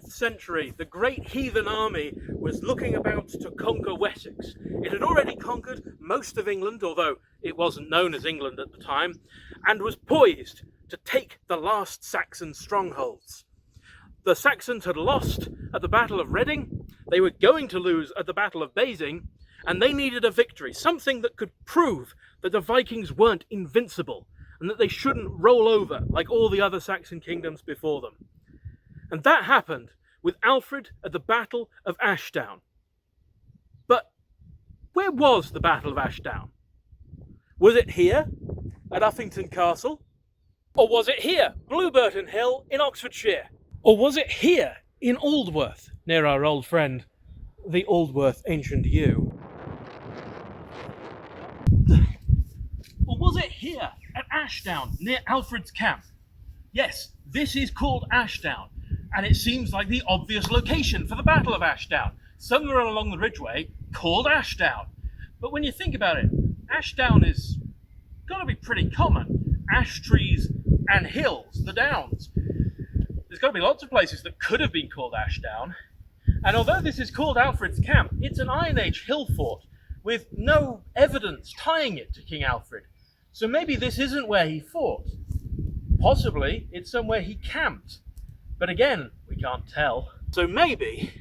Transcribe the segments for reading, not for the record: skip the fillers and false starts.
5th century, the great heathen army was looking about to conquer Wessex. It had already conquered most of England, although it wasn't known as England at the time, and was poised to take the last Saxon strongholds. The Saxons had lost at the Battle of Reading, they were going to lose at the Battle of Basing, and they needed a victory, something that could prove that the Vikings weren't invincible, and that they shouldn't roll over like all the other Saxon kingdoms before them. And that happened with Alfred at the Battle of Ashdown. But where was the Battle of Ashdown? Was it here at Uffington Castle? Or was it here, Blueburton Hill in Oxfordshire? Or was it here in Aldworth, near our old friend, the Aldworth Ancient Yew? Or was it here at Ashdown, near Alfred's camp? Yes, this is called Ashdown, and it seems like the obvious location for the Battle of Ashdown, somewhere along the Ridgeway called Ashdown. But when you think about it, Ashdown is got to be pretty common. Ash trees and hills, the downs. There's got to be lots of places that could have been called Ashdown. And although this is called Alfred's camp, it's an Iron Age hill fort with no evidence tying it to King Alfred. So maybe this isn't where he fought. Possibly it's somewhere he camped. But again, we can't tell. So maybe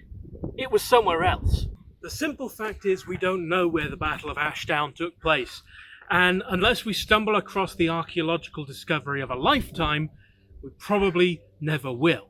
it was somewhere else. The simple fact is we don't know where the Battle of Ashdown took place. And unless we stumble across the archaeological discovery of a lifetime, we probably never will.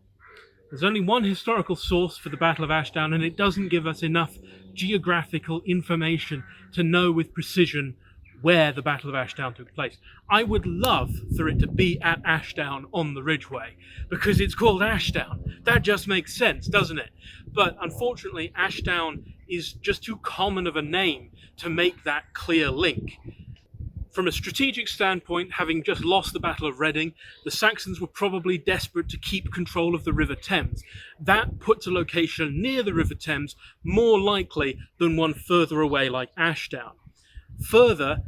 There's only one historical source for the Battle of Ashdown, and it doesn't give us enough geographical information to know with precision where the Battle of Ashdown took place. I would love for it to be at Ashdown on the Ridgeway, because it's called Ashdown. That just makes sense, doesn't it? But unfortunately, Ashdown is just too common of a name to make that clear link. From a strategic standpoint, having just lost the Battle of Reading, the Saxons were probably desperate to keep control of the River Thames. That puts a location near the River Thames more likely than one further away like Ashdown. Further,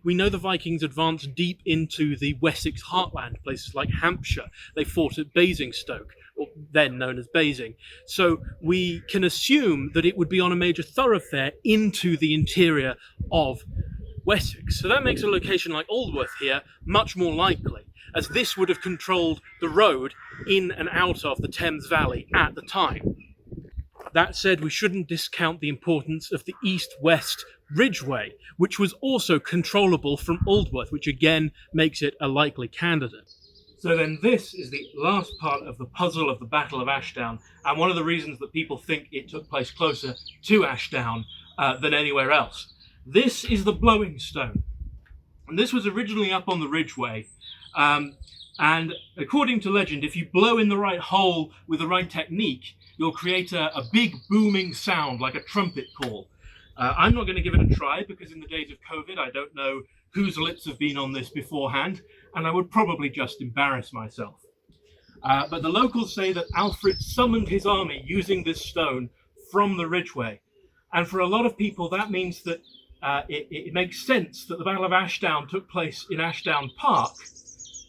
we know the Vikings advanced deep into the Wessex heartland, places like Hampshire. They fought at Basingstoke, or then known as Basing. So we can assume that it would be on a major thoroughfare into the interior of Wessex. So that makes a location like Aldworth here much more likely, as this would have controlled the road in and out of the Thames Valley at the time. That said, we shouldn't discount the importance of the east-west Ridgeway, which was also controllable from Aldworth, which again makes it a likely candidate. So then this is the last part of the puzzle of the Battle of Ashdown, and one of the reasons that people think it took place closer to Ashdown than anywhere else. This is the blowing stone, and this was originally up on the Ridgeway, and according to legend, if you blow in the right hole with the right technique, you'll create a big booming sound like a trumpet call. I'm not going to give it a try because in the days of COVID I don't know whose lips have been on this beforehand, and I would probably just embarrass myself. But the locals say that Alfred summoned his army using this stone from the Ridgeway, and for a lot of people that means that it makes sense that the Battle of Ashdown took place in Ashdown Park,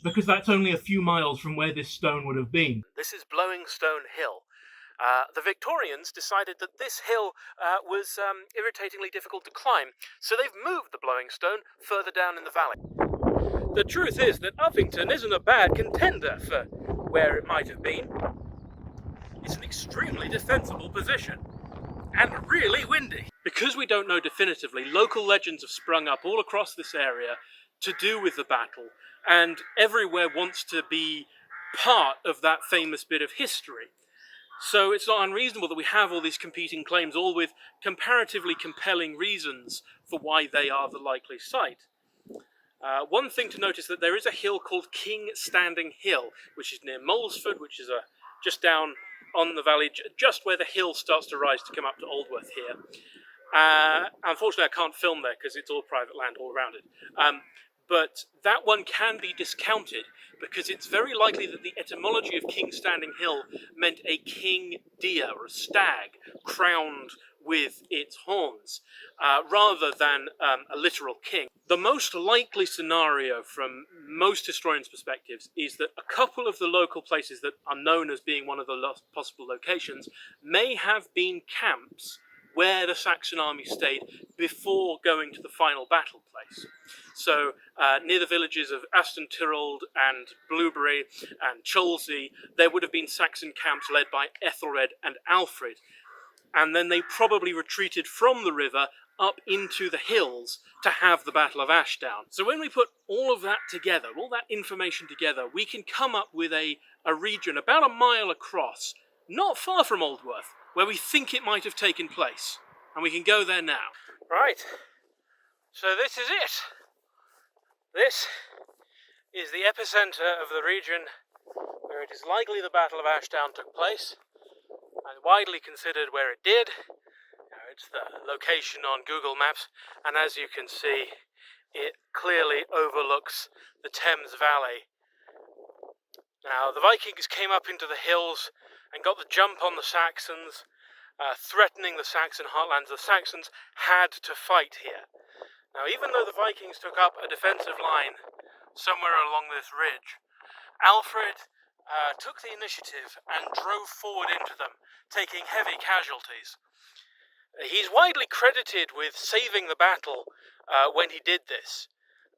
because that's only a few miles from where this stone would have been. This is Blowing Stone Hill. The Victorians decided that this hill was irritatingly difficult to climb, so they've moved the Blowing Stone further down in the valley. The truth is that Uffington isn't a bad contender for where it might have been. It's an extremely defensible position, and really windy. Because we don't know definitively, local legends have sprung up all across this area to do with the battle, and everywhere wants to be part of that famous bit of history. So it's not unreasonable that we have all these competing claims, all with comparatively compelling reasons for why they are the likely site. One thing to notice that there is a hill called King Standing Hill, which is near Molesford, which is just down on the valley, just where the hill starts to rise to come up to Aldworth here. Unfortunately, I can't film there because it's all private land all around it. But that one can be discounted because it's very likely that the etymology of King Standing Hill meant a king deer or a stag crowned with its horns, rather than a literal king. The most likely scenario from most historians' perspectives is that a couple of the local places that are known as being one of the possible locations may have been camps where the Saxon army stayed before going to the final battle place. So near the villages of Aston Tyrrell and Blueberry and Cholsey, there would have been Saxon camps led by Ethelred and Alfred, and then they probably retreated from the river up into the hills to have the Battle of Ashdown. So when we put all of that together, all that information together, we can come up with a region about a mile across, not far from Aldworth, where we think it might have taken place. And we can go there now. Right, so this is it. This is the epicentre of the region where it is likely the Battle of Ashdown took place, and widely considered where it did. It's the location on Google Maps, and as you can see, it clearly overlooks the Thames Valley. Now, the Vikings came up into the hills and got the jump on the Saxons, threatening the Saxon heartlands. The Saxons had to fight here. Now, even though the Vikings took up a defensive line somewhere along this ridge, Alfred took the initiative and drove forward into them, taking heavy casualties. He's widely credited with saving the battle when he did this.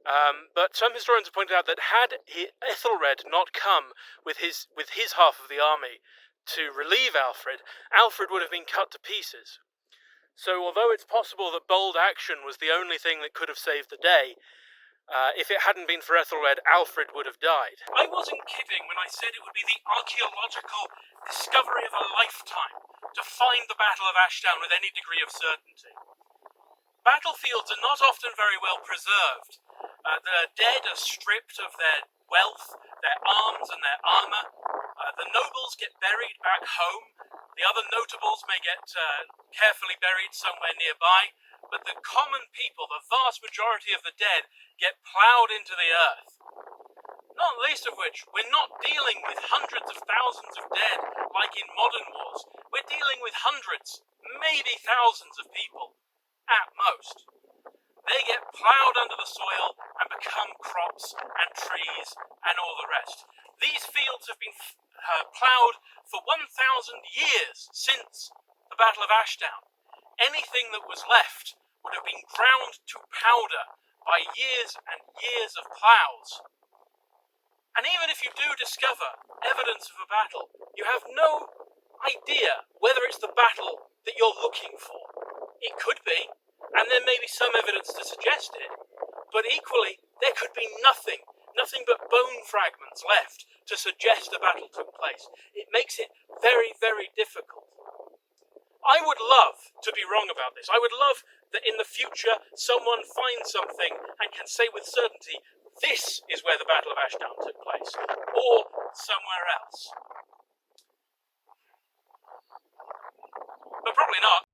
But some historians have pointed out that had Ethelred not come with his half of the army to relieve Alfred, Alfred would have been cut to pieces. So although it's possible that bold action was the only thing that could have saved the day, if it hadn't been for Ethelred, Alfred would have died. I wasn't kidding when I said it would be the archaeological discovery of a lifetime to find the Battle of Ashdown with any degree of certainty. Battlefields are not often very well preserved. The dead are stripped of their wealth, their arms and their armour. The nobles get buried back home. The other notables may get carefully buried somewhere nearby. But the common people, the vast majority of the dead, get ploughed into the earth. Not least of which, we're not dealing with hundreds of thousands of dead like in modern wars. We're dealing with hundreds, maybe thousands of people, at most. They get ploughed under the soil and become crops and trees and all the rest. These fields have been ploughed for 1,000 years since the Battle of Ashdown. Anything that was left would have been ground to powder by years and years of ploughs. And even if you do discover evidence of a battle, you have no idea whether it's the battle that you're looking for. It could be, and there may be some evidence to suggest it, but equally, there could be nothing but bone fragments left to suggest a battle took place. It makes it very, very difficult. I would love to be wrong about this. I would love that in the future someone finds something and can say with certainty, this is where the Battle of Ashdown took place, or somewhere else. But probably not.